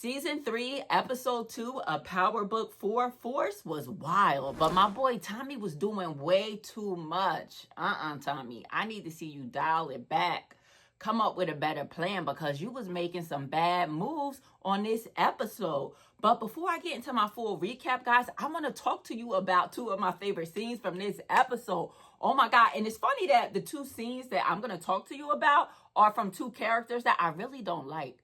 Season 3, Episode 2 of Powerbook 4 Force was wild, but my boy Tommy was doing way too much. Tommy, I need to see you dial it back. Come up with a better plan because you was making some bad moves on this episode. But before I get into my full recap, guys, I want to talk to you about two of my favorite scenes from this episode. Oh my God. And it's funny that the two scenes that I'm going to talk to you about are from two characters that I really don't like.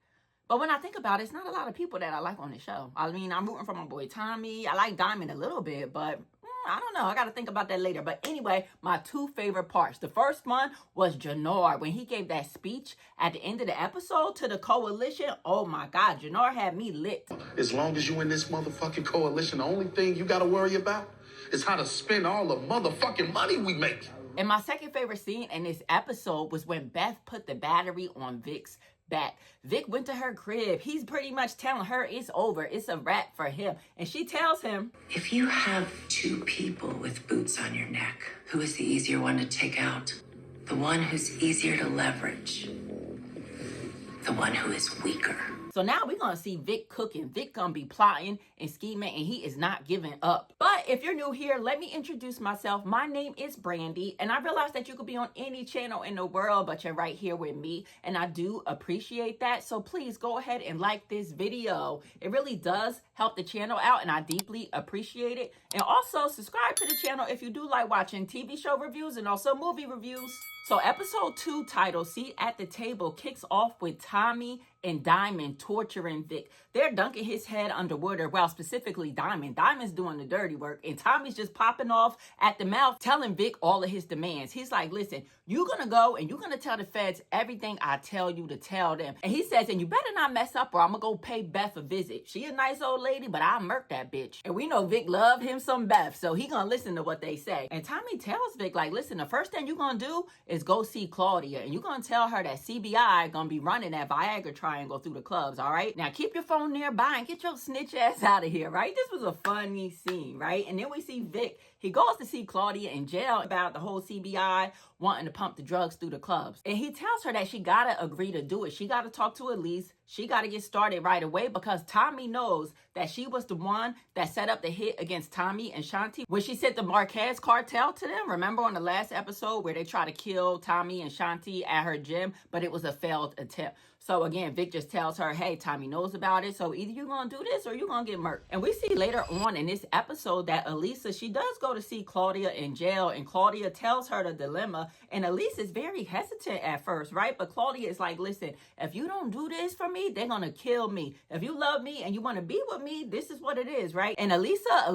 But when I think about it, it's not a lot of people that I like on the show. I mean, I'm rooting for my boy Tommy. I like Diamond a little bit, but I don't know. I got to think about that later. But anyway, my two favorite parts. The first one was Jannar when he gave that speech at the end of the episode to the coalition. Oh my God, Jannar had me lit. As long as you in this motherfucking coalition, the only thing you got to worry about is how to spend all the motherfucking money we make. And my second favorite scene in this episode was when Beth put the battery on Vic's back. Vic went to her crib. He's pretty much telling her it's over. It's a wrap for him. And she tells him, if you have two people with boots on your neck, who is the easier one to take out? The one who's easier to leverage. The one who is weaker. So now we're going to see Vic cooking. Vic going to be plotting and scheming, and he is not giving up. But if you're new here, let me introduce myself. My name is Brandi, and I realize that you could be on any channel in the world, but you're right here with me, and I do appreciate that. So please go ahead and like this video. It really does help the channel out, and I deeply appreciate it. And also subscribe to the channel if you do like watching TV show reviews and also movie reviews. So episode 2 title, Seat at the Table, kicks off with Tommy and Diamond torturing Vic. They're dunking his head underwater, well, specifically Diamond. Diamond's doing the dirty work, and Tommy's just popping off at the mouth, telling Vic all of his demands. He's like, listen, you're going to go and you're going to tell the feds everything I tell you to tell them. And he says, and you better not mess up or I'm going to go pay Beth a visit. She a nice old lady, but I'll murk that bitch. And we know Vic loved him some Beth, so he going to listen to what they say. And Tommy tells Vic, like, listen, the first thing you're going to do is go see Claudia, and you're going to tell her that CBI going to be running that Viagra triangle through the clubs, all right? Now, keep your phone nearby and get your snitch ass out of here, right? This was a funny scene, right? And then we see Vic. He goes to see Claudia in jail about the whole CBI wanting to pump the drugs through the clubs. And he tells her that she got to agree to do it. She got to talk to Elise. She got to get started right away because Tommy knows that she was the one that set up the hit against Tommy and Shanti when she sent the Marquez cartel to them. Remember on the last episode where they tried to kill Tommy and Shanti at her gym, but it was a failed attempt. So again, Vic just tells her, hey, Tommy knows about it. So either you're going to do this or you're going to get murked. And we see later on in this episode that Elisa, she does go to see Claudia in jail, and Claudia tells her the dilemma. And Elisa is very hesitant at first, right? But Claudia is like, listen, if you don't do this for me, they're going to kill me. If you love me and you want to be with me, this is what it is, right? And Alyssa,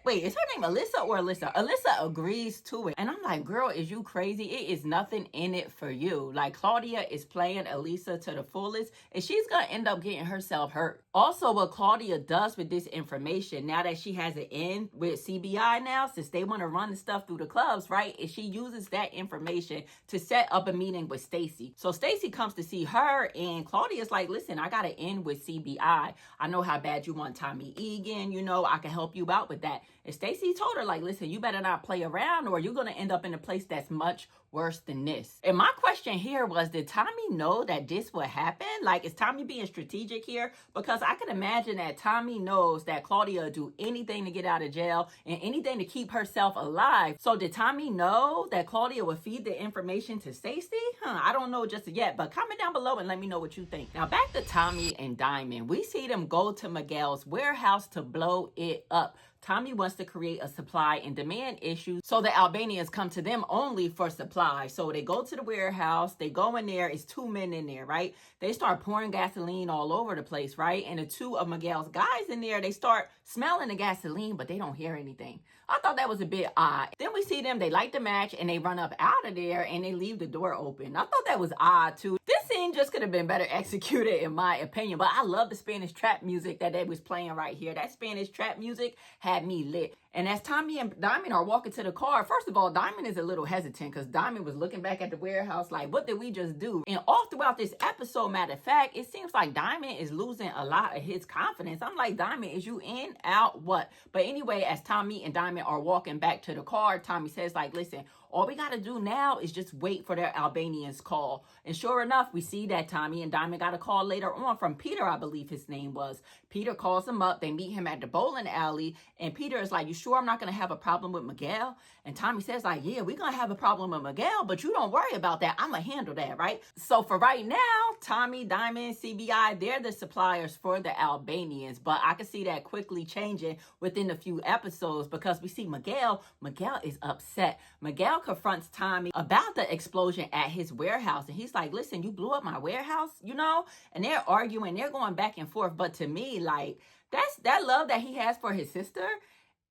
wait, is her name Alyssa or Alyssa? Alyssa agrees to it. And I'm like, girl, is you crazy? It is nothing in it for you. Like, Claudia is playing Alyssa to the fullest, and she's going to end up getting herself hurt. Also, what Claudia does with this information, now that she has an in with CBI now, since they want to run the stuff through the clubs, right, is she uses that information to set up a meeting with Stacy. So Stacy comes to see her, and Claudia's like, listen, I got to end with CBI. I know how bad you want Tommy Egan. You know, I can help you out with that. And Stacy told her, like, listen, you better not play around or you're going to end up in a place that's much worse than this. And my question here was, did Tommy know that this would happen? Like, is Tommy being strategic here? Because I can imagine that Tommy knows that Claudia will do anything to get out of jail and anything to keep herself alive. So did Tommy know that Claudia would feed the information to Stacy? I don't know just yet, but comment down below and let me know what you think. Now back to Tommy and Diamond. We see them go to Miguel's warehouse to blow it up. Tommy wants to create a supply and demand issue so the Albanians come to them only for supply. So they go to the warehouse, they go in there, it's 2 men in there, right? They start pouring gasoline all over the place, right? And the 2 of Miguel's guys in there, they start smelling the gasoline, but they don't hear anything. I thought that was a bit odd. Then we see them, they light the match and they run up out of there and they leave the door open. I thought that was odd too. This scene just could have been better executed in my opinion, but I love the Spanish trap music that they was playing right here. That Spanish trap music had me lit. And as Tommy and Diamond are walking to the car, first of all, Diamond is a little hesitant because Diamond was looking back at the warehouse like, what did we just do? And all throughout this episode, matter of fact, it seems like Diamond is losing a lot of his confidence. I'm like, Diamond, is you in, out, what? But anyway, as Tommy and Diamond are walking back to the car, Tommy says like, listen, All we got to do now is just wait for their Albanian's call. And sure enough, we see that Tommy and Diamond got a call later on from Peter, I believe his name was. Peter calls him up. They meet him at the bowling alley. And Peter is like, you sure I'm not going to have a problem with Miguel? And Tommy says like, yeah, we're going to have a problem with Miguel, but you don't worry about that. I'm going to handle that, right? So for right now, Tommy, Diamond, CBI, they're the suppliers for the Albanians. But I can see that quickly changing within a few episodes because we see Miguel is upset. Miguel confronts Tommy about the explosion at his warehouse. And he's like, listen, you blew up my warehouse, you know? And they're arguing, they're going back and forth. But to me, like, that love that he has for his sister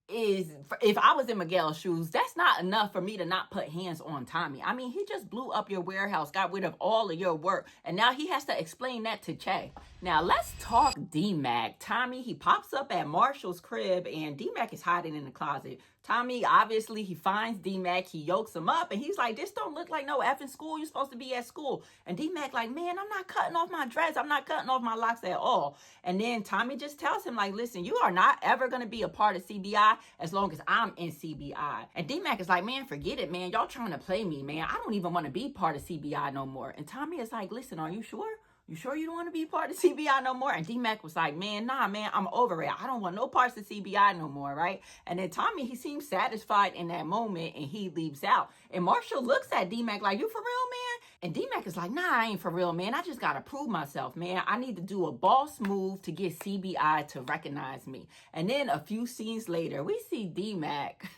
is, if I was in Miguel's shoes, that's not enough for me to not put hands on Tommy. I mean, he just blew up your warehouse, got rid of all of your work, and now he has to explain that to Che. Now, let's talk D-Mac. Tommy, he pops up at Marshall's crib, and D-Mac is hiding in the closet. Tommy, obviously, he finds D-Mac, he yokes him up, and he's like, this don't look like no effing school. You're supposed to be at school. And D-Mac like, man, I'm not cutting off my dreads. I'm not cutting off my locks at all. And then Tommy just tells him like, listen, you are not ever going to be a part of CBI as long as I'm in CBI. And D-Mac is like, man, forget it, man. Y'all trying to play me, man. I don't even want to be part of CBI no more. And Tommy is like, listen, are you sure? You sure you don't want to be part of CBI no more? And D-Mac was like, man, nah, man, I'm over it. I don't want no parts of CBI no more, right? And then Tommy, he seems satisfied in that moment, and he leaves out. And Marshall looks at D-Mac like, you for real, man? And D-Mac is like, nah, I ain't for real, man. I just got to prove myself, man. I need to do a boss move to get CBI to recognize me. And then a few scenes later, we see D-Mac.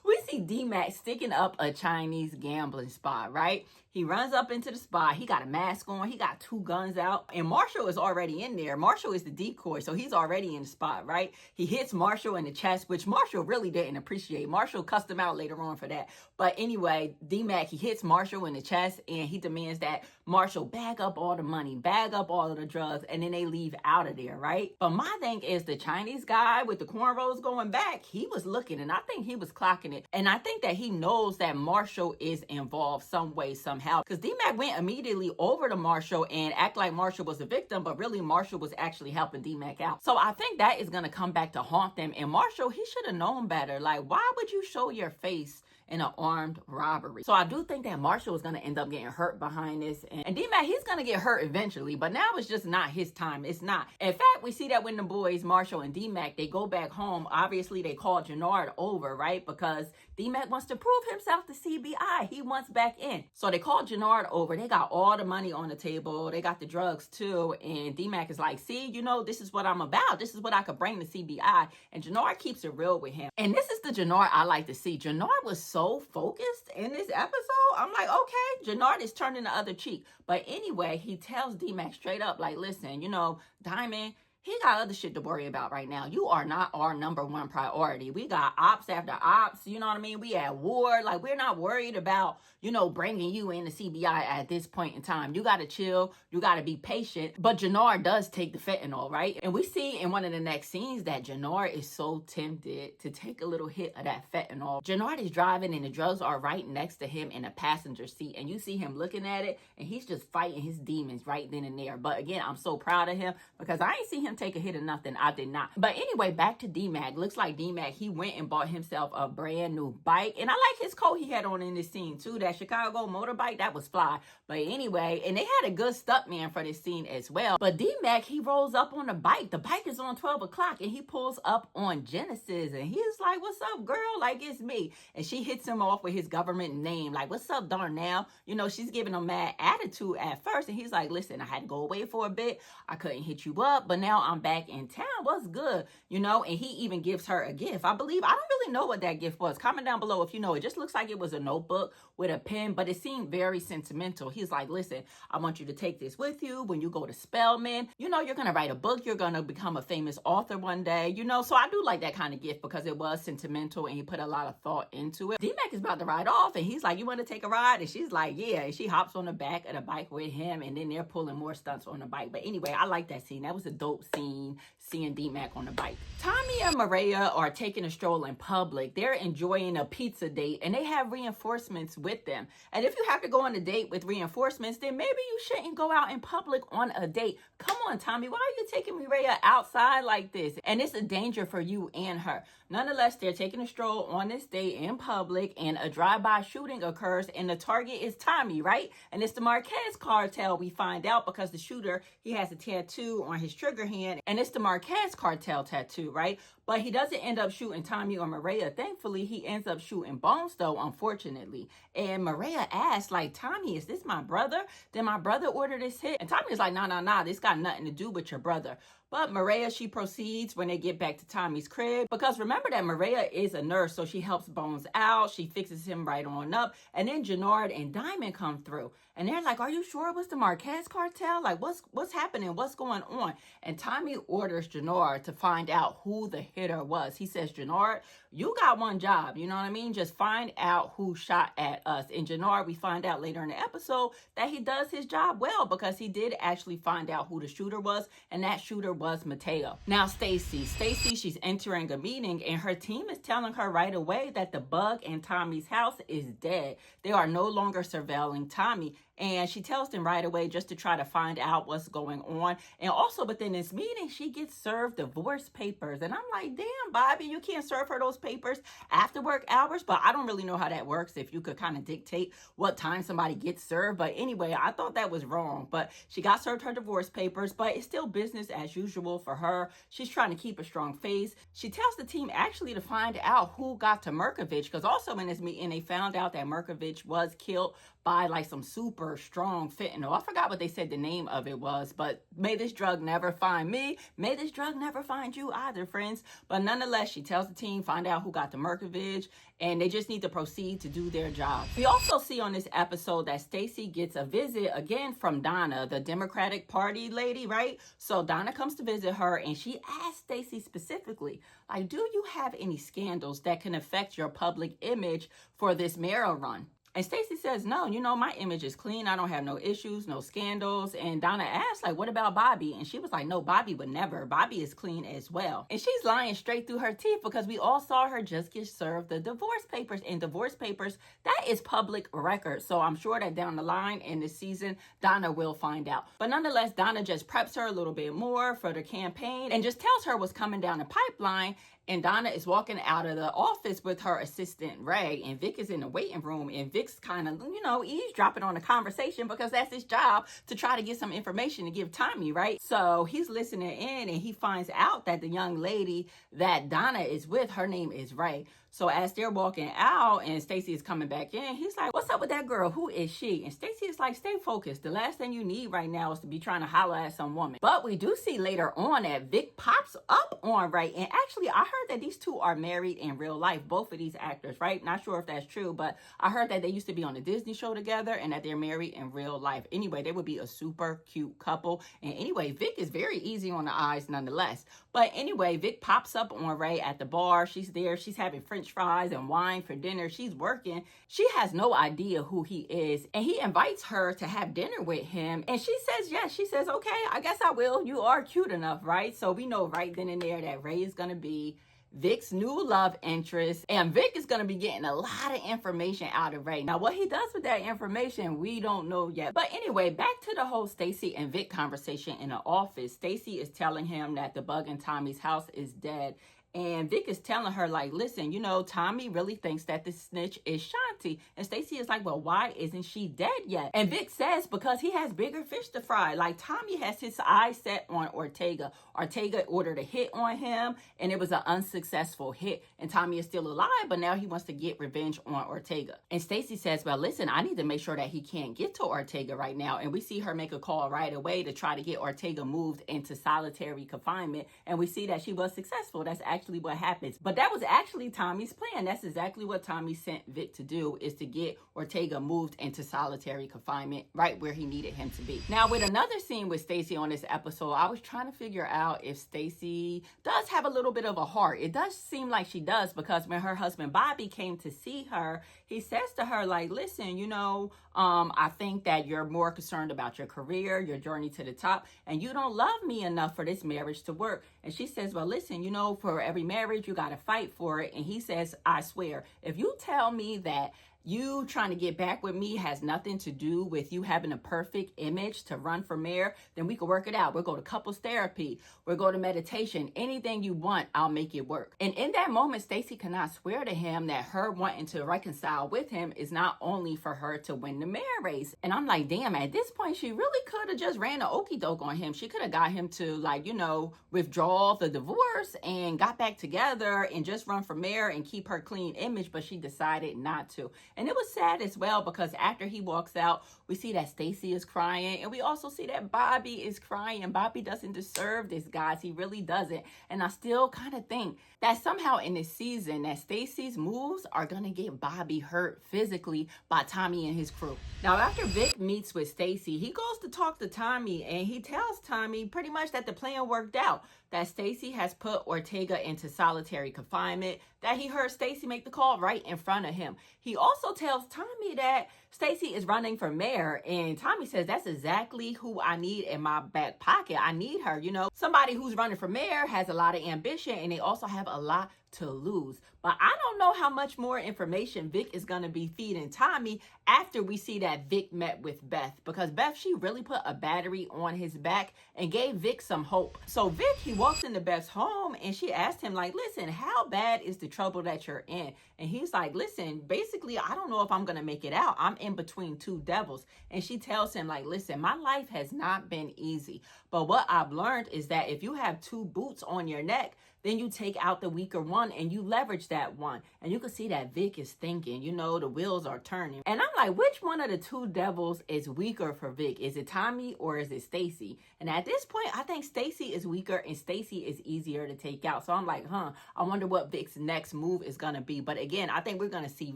We see D-Mac sticking up a Chinese gambling spot, right? He runs up into the spot. He got a mask on. He got 2 guns out. And Marshall is already in there. Marshall is the decoy, so he's already in the spot, right? He hits Marshall in the chest, which Marshall really didn't appreciate. Marshall cussed him out later on for that. But anyway, D-Mac, he hits Marshall in the chest, and he demands that Marshall bag up all the money, bag up all of the drugs, and then they leave out of there, right? But my thing is the Chinese guy with the cornrows going back, he was looking, and I think he was clocking it. And I think that he knows that Marshall is involved some way, somehow. Because D-Mac went immediately over to Marshall and act like Marshall was a victim, but really Marshall was actually helping D-Mac out. So I think that is going to come back to haunt them. And Marshall, he should have known better. Like, why would you show your face in an armed robbery? So I do think that Marshall is going to end up getting hurt behind this. And D-Mac, he's going to get hurt eventually, but now it's just not his time. It's not. In fact, we see that when the boys, Marshall and D-Mac, they go back home, obviously they call Jannard over, right? Because D-Mac wants to prove himself to CBI. He wants back in. So they call Jannard over. They got all the money on the table. They got the drugs too. And D-Mac is like, see, you know, this is what I'm about. This is what I could bring to CBI. And Jannard keeps it real with him. And this is the Jannard I like to see. Jannard was so focused in this episode. I'm like, okay, Jannard is turning the other cheek. But anyway, he tells D-Mac straight up, like, listen, you know, Diamond, he got other shit to worry about right now. You are not our #1 priority. We got ops after ops. You know what I mean? We at war. Like, we're not worried about, you know, bringing you into CBI at this point in time. You got to chill. You got to be patient. But Jannard does take the fentanyl, right? And we see in one of the next scenes that Jannard is so tempted to take a little hit of that fentanyl. Jannard is driving and the drugs are right next to him in a passenger seat. And you see him looking at it and he's just fighting his demons right then and there. But again, I'm so proud of him because I ain't see him take a hit of nothing. I did not. But anyway, back to D-Mac. Looks like D-Mac, he went and bought himself a brand new bike. And I like his coat he had on in this scene too. That Chicago motorbike, that was fly. But anyway, and they had a good stuntman for this scene as well. But D-Mac, he rolls up on the bike. The bike is on 12 o'clock and he pulls up on Genesis and he's like, what's up, girl? Like, it's me. And she hits him off with his government name. Like, what's up, Darnell? You know, she's giving him mad attitude at first. And he's like, listen, I had to go away for a bit. I couldn't hit you up, but now I'm back in town. What's good? You know, and he even gives her a gift. I don't really know what that gift was. Comment down below if you know. It just looks like it was a notebook with a pen, but it seemed very sentimental. He's like, listen, I want you to take this with you when you go to Spelman. You know, you're going to write a book. You're going to become a famous author one day, you know. So I do like that kind of gift because it was sentimental and he put a lot of thought into it. D-Mac is about to ride off and he's like, you want to take a ride? And she's like, yeah. And she hops on the back of the bike with him and then they're pulling more stunts on the bike. But anyway, I like that scene. That was a dope scene. scene seeing D-Mac on the bike. Tommy and Maria are taking a stroll in public. They're enjoying a pizza date and they have reinforcements with them. And if you have to go on a date with reinforcements, then maybe you shouldn't go out in public on a date. Come on, Tommy, why are you taking Maria outside like this? And it's a danger for you and her. Nonetheless, they're taking a stroll on this date in public and a drive-by shooting occurs and the target is Tommy, right? And it's the Marquez cartel, we find out, because the shooter, he has a tattoo on his trigger hand and it's the Marquez cartel tattoo, right? But he doesn't end up shooting Tommy or Maria. Thankfully, he ends up shooting Bones, though, unfortunately. And Maria asks, like, Tommy, is this my brother? Did my brother order this hit? And Tommy's like, nah, this got nothing to do with your brother. But Maria, she proceeds when they get back to Tommy's crib. Because remember that Maria is a nurse, so she helps Bones out. She fixes him right on up. And then Jannard and Diamond come through. And they're like, are you sure it was the Marquez cartel? Like, what's happening? What's going on? And Tommy orders Jannard to find out who the hitter was. He says, Jannard, you got one job. You know what I mean? Just find out who shot at us. And Jannard, we find out later in the episode that he does his job well because he did actually find out who the shooter was. And that shooter was Mateo. Now, Stacy, she's entering a meeting and her team is telling her right away that the bug in Tommy's house is dead. They are no longer surveilling Tommy. And she tells them right away just to try to find out what's going on. And also within this meeting, she gets served divorce papers. And I'm like, damn, Bobby, you can't serve her those papers after work hours. But I don't really know how that works, if you could kind of dictate what time somebody gets served. But anyway, I thought that was wrong. But she got served her divorce papers, but it's still business as usual for her. She's trying to keep a strong face. She tells the team actually to find out who got to Merkovich, because also in this meeting, they found out that Merkovich was killed by like some super strong fentanyl. I forgot what they said the name of it was, but may this drug never find me. May this drug never find you either, friends. But nonetheless, she tells the team, find out who got the Merkovich, and they just need to proceed to do their job. We also see on this episode that Stacy gets a visit again from Donna, the Democratic Party lady, right? So Donna comes to visit her and she asks Stacy specifically, like, do you have any scandals that can affect your public image for this mayoral run? And Stacy says, no, you know, my image is clean. I don't have no issues, no scandals. And Donna asked, like, what about Bobby? And she was like, no, Bobby would never. Bobby is clean as well. And she's lying straight through her teeth because we all saw her just get served the divorce papers. And divorce papers, that is public record. So I'm sure that down the line in this season, Donna will find out. But nonetheless, Donna just preps her a little bit more for the campaign and just tells her what's coming down the pipeline. And Donna is walking out of the office with her assistant, Ray, and Vic is in the waiting room, and Vic's kind of, you know, eavesdropping on the conversation because that's his job to try to get some information to give Tommy, right? So he's listening in, and he finds out that the young lady that Donna is with, her name is Ray. So as they're walking out and Stacy is coming back in, he's like, what's up with that girl? Who is she? And Stacy is like, stay focused. The last thing you need right now is to be trying to holler at some woman. But we do see later on that Vic pops up on Ray. And actually, I heard that these two are married in real life, both of these actors, right? Not sure if that's true, but I heard that they used to be on a Disney show together and that they're married in real life. Anyway, they would be a super cute couple. And anyway, Vic is very easy on the eyes nonetheless. But anyway, Vic pops up on Ray at the bar. She's there. She's having French fries and wine for dinner. She's working. She has no idea who he is. And he invites her to have dinner with him. And she says yes. She says, okay, I guess I will. You are cute enough, right? So we know right then and there that Ray is going to be Vic's new love interest, and Vic is going to be getting a lot of information out of Ray. Now, what he does with that information, we don't know yet. But anyway, back to the whole Stacy and Vic conversation in the office. Stacy is telling him that the bug in Tommy's house is dead. And Vic is telling her, like, listen, you know, Tommy really thinks that the snitch is Shanti. And Stacy is like, well, why isn't she dead yet? And Vic says, because he has bigger fish to fry. Like, Tommy has his eyes set on Ortega. Ortega ordered a hit on him, and it was an unsuccessful hit. And Tommy is still alive, but now he wants to get revenge on Ortega. And Stacy says, well, listen, I need to make sure that he can't get to Ortega right now. And we see her make a call right away to try to get Ortega moved into solitary confinement. And we see that she was successful. That's actually actually what happens. But that was actually Tommy's plan. That's exactly what Tommy sent Vic to do, is to get Ortega moved into solitary confinement right where he needed him to be. Now, with another scene with Stacey on this episode, I was trying to figure out if Stacey does have a little bit of a heart. It does seem like she does, because when her husband Bobby came to see her, he says to her, like, listen, you know, I think that you're more concerned about your career, your journey to the top, and you don't love me enough for this marriage to work. And she says, well, listen, you know, for every marriage, you got to fight for it. And he says, I swear, if you tell me that you trying to get back with me has nothing to do with you having a perfect image to run for mayor, then we can work it out. We'll go to couples therapy. We'll go to meditation. Anything you want, I'll make it work. And in that moment, Stacey cannot swear to him that her wanting to reconcile with him is not only for her to win the mayor race. And I'm like, damn, at this point, she really could have just ran an okie doke on him. She could have got him to, like, you know, withdraw the divorce and got back together and just run for mayor and keep her clean image, but she decided not to. And it was sad as well, because after he walks out, we see that Stacey is crying, and we also see that Bobby is crying. Bobby doesn't deserve this, guys. He really doesn't. And I still kind of think that somehow in this season that Stacey's moves are going to get Bobby hurt physically by Tommy and his crew. Now, after Vic meets with Stacey, he goes to talk to Tommy, and he tells Tommy pretty much that the plan worked out, that Stacey has put Ortega into solitary confinement, that he heard Stacey make the call right in front of him. He also tells Tommy that Stacey is running for mayor, and Tommy says, that's exactly who I need in my back pocket. I need her, you know. Somebody who's running for mayor has a lot of ambition, and they also have a lot to lose. But I don't know how much more information Vic is going to be feeding Tommy after we see that Vic met with Beth, because Beth, she really put a battery on his back and gave Vic some hope. So Vic, he walks into Beth's home, and she asked him, like, listen, how bad is the trouble that you're in? And he's like, listen, basically, I don't know if I'm going to make it out. I'm in between two devils. And she tells him, like, listen, my life has not been easy. But what I've learned is that if you have two boots on your neck, then you take out the weaker one and you leverage that one. And you can see that Vic is thinking, you know, the wheels are turning. And I'm like, which one of the two devils is weaker for Vic? Is it Tommy or is it Stacey? And at this point, I think Stacey is weaker and Stacey is easier to take out. So I'm like, I wonder what Vic's next move is going to be. But again, I think we're going to see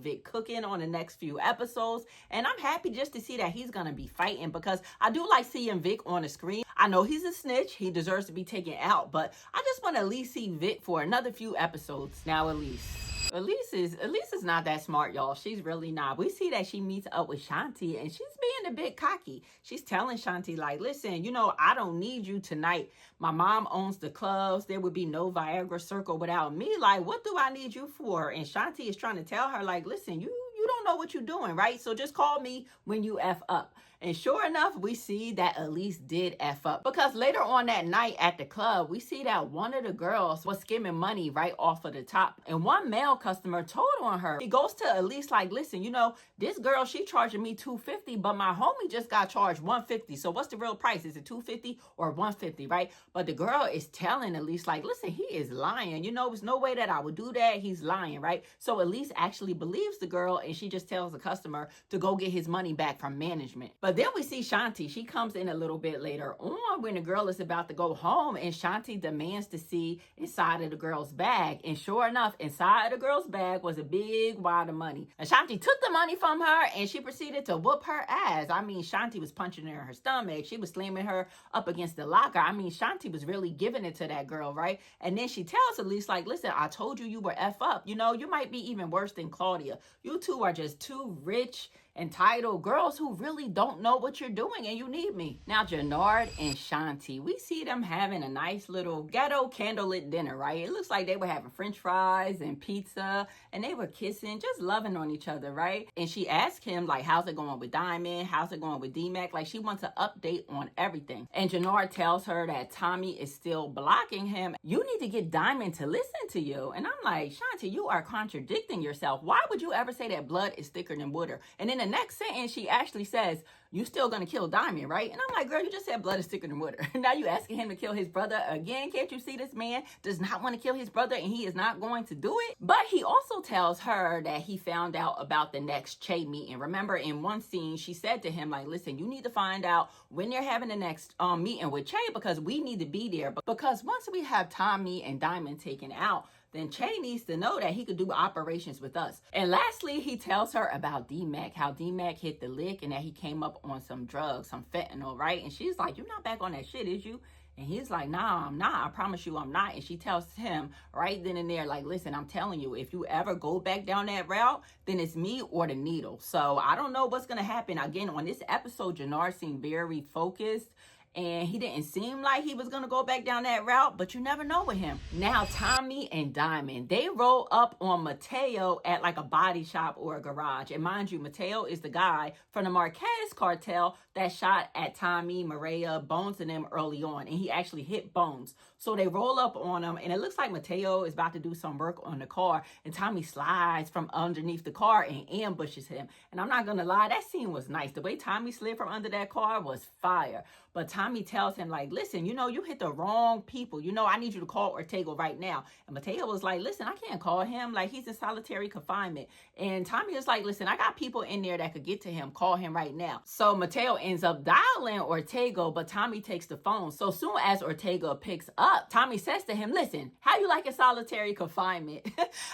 Vic cooking on the next few episodes. And I'm happy just to see that he's going to be fighting, because I do like seeing Vic on the screen. I know he's a snitch. He deserves to be taken out, but I just want to at least see Vic for another few episodes. Now, Elise is not that smart, y'all. She's really not. We see that she meets up with Shanti, and she's being a bit cocky. She's telling Shanti, like, listen, you know, I don't need you tonight. My mom owns the clubs. There would be no Viagra circle without me. Like, what do I need you for? And Shanti is trying to tell her, like, listen, you don't know what you're doing, right? So just call me when you F up. And sure enough, we see that Elise did F up, because later on that night at the club, we see that one of the girls was skimming money right off of the top. And one male customer told on her. He goes to Elise like, listen, you know, this girl, she charging me $250, but my homie just got charged $150. So what's the real price? Is it $250 or $150, right? But the girl is telling Elise like, listen, he is lying. You know, there's no way that I would do that. He's lying, right? So Elise actually believes the girl, and she just tells the customer to go get his money back from management. But then we see Shanti. She comes in a little bit later on when the girl is about to go home, and Shanti demands to see inside of the girl's bag. And sure enough, inside the girl's bag was a big wad of money. And Shanti took the money from her, and she proceeded to whoop her ass. I mean, Shanti was punching her in her stomach. She was slamming her up against the locker. I mean, Shanti was really giving it to that girl, right? And then she tells Elise, like, listen, I told you were F up. You know, you might be even worse than Claudia. You two are just two rich, entitled girls who really don't know what you're doing, and you need me. Now, Jannard and Shanti, we see them having a nice little ghetto candlelit dinner, right? It looks like they were having french fries and pizza, and they were kissing, just loving on each other, right? And she asked him, like, how's it going with Diamond? How's it going with D-Mac? Like, she wants an update on everything. And Jannard tells her that Tommy is still blocking him. You need to get Diamond to listen to you. And I'm like, Shanti, you are contradicting yourself. Why would you ever say that blood is thicker than water? And then the next sentence, she actually says, you still gonna kill Diamond, right? And I'm like, girl, you just said blood is thicker than water. Now you asking him to kill his brother again. Can't you see this man does not want to kill his brother and he is not going to do it? But he also tells her that he found out about the next Che meeting. Remember in one scene, she said to him, like, listen, you need to find out when they're having the next meeting with Che, because we need to be there. Because once we have Tommy and Diamond taken out, then Che needs to know that he could do operations with us. And lastly, he tells her about D-Mac, how D-Mac hit the lick and that he came up on some drugs, some fentanyl, right? And she's like, you're not back on that shit, is you? And he's like, nah, I'm not. I promise you I'm not. And she tells him right then and there, like, listen, I'm telling you, if you ever go back down that route, then it's me or the needle. So I don't know what's going to happen. Again, on this episode, Jannard seemed very focused. And he didn't seem like he was going to go back down that route, but you never know with him. Now, Tommy and Diamond, they roll up on Mateo at like a body shop or a garage. And mind you, Mateo is the guy from the Marquez cartel that shot at Tommy, Maria, Bones, and them early on. And he actually hit Bones. So they roll up on him, and it looks like Mateo is about to do some work on the car. And Tommy slides from underneath the car and ambushes him. And I'm not going to lie, that scene was nice. The way Tommy slid from under that car was fire. But Tommy tells him, like, listen, you know, you hit the wrong people. You know, I need you to call Ortega right now. And Mateo was like, listen, I can't call him. Like, he's in solitary confinement. And Tommy is like, listen, I got people in there that could get to him. Call him right now. So Mateo ends up dialing Ortega, but Tommy takes the phone. So soon as Ortega picks up, Tommy says to him, listen, how you like a solitary confinement?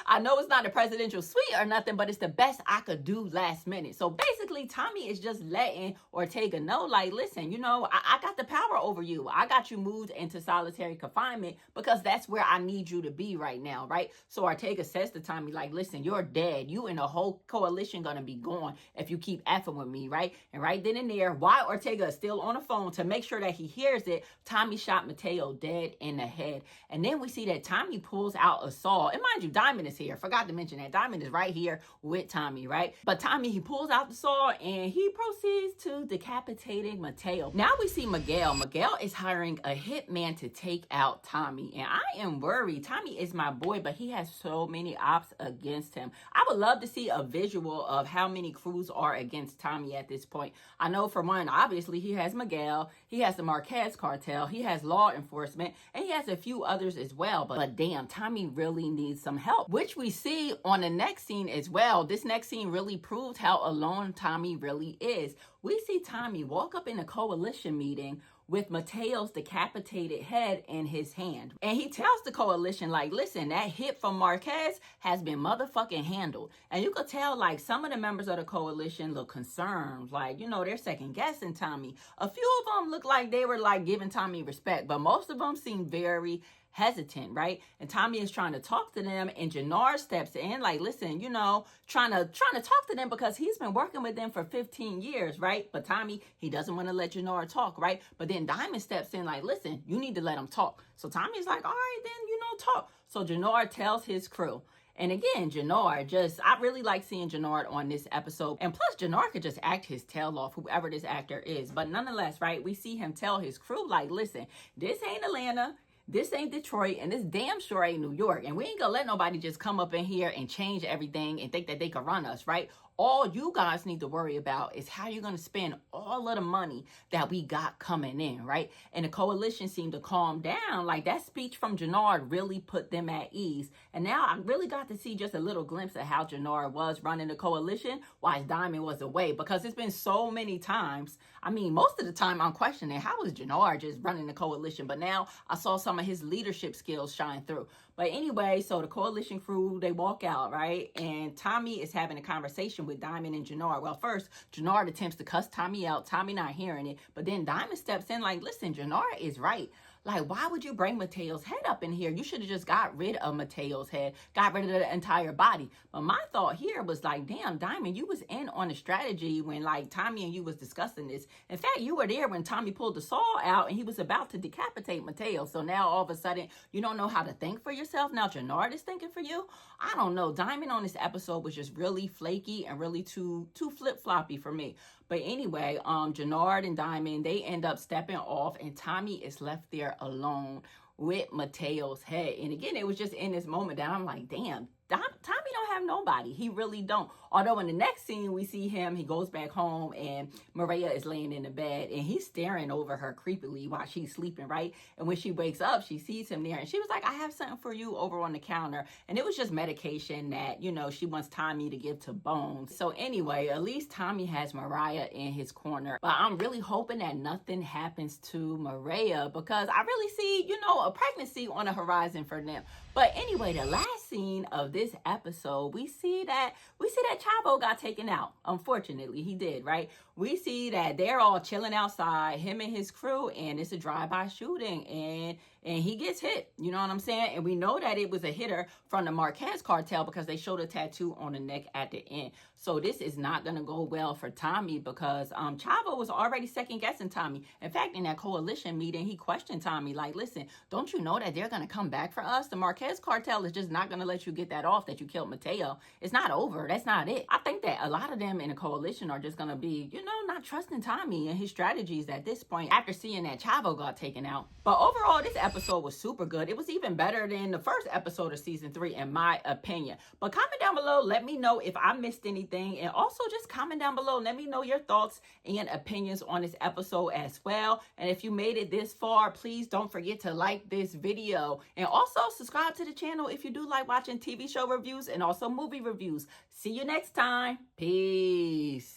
I know it's not a presidential suite or nothing, but it's the best I could do last minute. So basically, Tommy is just letting Ortega know, like, listen, you know, I got the power over you. I got you moved into solitary confinement because that's where I need you to be right now, right? So Ortega says to Tommy, like, listen, you're dead. You and the whole coalition gonna be gone if you keep effing with me, right? And right then and there, while Ortega is still on the phone to make sure that he hears it, Tommy shot Mateo dead in the head. And then we see that Tommy pulls out a saw. And mind you, Diamond is here. Forgot to mention that. Diamond is right here with Tommy, right? But Tommy, he pulls out the saw and he proceeds to decapitating Mateo. Now we see Miguel. Miguel is hiring a hitman to take out Tommy. And I am worried. Tommy is my boy, but he has so many ops against him. I would love to see a visual of how many crews are against Tommy at this point. I know for one, obviously, he has Miguel. He has the Marquez cartel. He has law enforcement. And he has a few others as well. But damn, Tommy really needs some help, which we see on the next scene as well. This next scene really proves how alone Tommy really is. We see Tommy walk up in a coalition meeting with Mateo's decapitated head in his hand. And he tells the coalition, like, listen, that hit from Marquez has been motherfucking handled. And you could tell, like, some of the members of the coalition look concerned. Like, you know, they're second guessing Tommy. A few of them look like they were, like, giving Tommy respect. But most of them seem very hesitant, right? And Tommy is trying to talk to them, and Jannard steps in, like, listen, you know, trying to talk to them because he's been working with them for 15 years, right? But Tommy, he doesn't want to let Jannard talk, right? But then Diamond steps in, like, listen, you need to let him talk. So Tommy's like, all right, then, you know, talk. So Jannard tells his crew. And again, Jannard, I really like seeing Jannard on this episode. And plus, Jannard could just act his tail off, whoever this actor is. But nonetheless, right, we see him tell his crew, like, listen, this ain't Atlanta. This ain't Detroit, and this damn sure ain't New York. And we ain't gonna let nobody just come up in here and change everything and think that they can run us, right? All you guys need to worry about is how you're going to spend all of the money that we got coming in, right? And the coalition seemed to calm down. Like, that speech from Jannard really put them at ease. And now I really got to see just a little glimpse of how Jannard was running the coalition while Diamond was away. Because it's been so many times. I mean, most of the time I'm questioning, how was Jannard just running the coalition? But now I saw some of his leadership skills shine through. But anyway, so the coalition crew, they walk out, right? And Tommy is having a conversation with Diamond and Jannard. Well, first, Jannard attempts to cuss Tommy out. Tommy not hearing it. But then Diamond steps in like, listen, Jannard is right. Like, why would you bring Mateo's head up in here? You should have just got rid of Mateo's head, got rid of the entire body. But my thought here was like, damn, Diamond, you was in on the strategy when, like, Tommy and you was discussing this. In fact, you were there when Tommy pulled the saw out and he was about to decapitate Mateo. So now all of a sudden, you don't know how to think for yourself. Now Jannard is thinking for you. I don't know. Diamond on this episode was just really flaky and really too flip-floppy for me. But anyway, Jannard and Diamond, they end up stepping off and Tommy is left there alone with Mateo's head. And again, it was just in this moment that I'm like, damn, Tommy don't have nobody. He really don't. Although in the next scene, we see him, he goes back home and Maria is laying in the bed and he's staring over her creepily while she's sleeping, right? And when she wakes up, she sees him there and she was like, I have something for you over on the counter. And it was just medication that, you know, she wants Tommy to give to Bones. So anyway, at least Tommy has Mariah in his corner. But I'm really hoping that nothing happens to Maria because I really see, you know, a pregnancy on the horizon for them. But anyway, the last scene of this episode, we see that Chavo got taken out. Unfortunately, he did, right? We see that they're all chilling outside, him and his crew, and it's a drive-by shooting, and he gets hit. You know what I'm saying? And we know that it was a hitter from the Marquez cartel because they showed a tattoo on the neck at the end. So this is not going to go well for Tommy because Chavo was already second-guessing Tommy. In fact, in that coalition meeting, he questioned Tommy like, listen, don't you know that they're going to come back for us? The Marquez cartel is just not going to let you get that off that you killed Mateo. It's not over. That's not it. I think that a lot of them in the coalition are just going to be, you know, not trusting Tommy and his strategies at this point after seeing that Chavo got taken out. But overall, this episode was super good. It was even better than the first episode of season 3, in my opinion. But comment down below, let me know if I missed anything. And also just comment down below, let me know your thoughts and opinions on this episode as well. And if you made it this far, please don't forget to like this video. And also subscribe to the channel if you do like watching TV show reviews and also movie reviews. See you next time. Peace.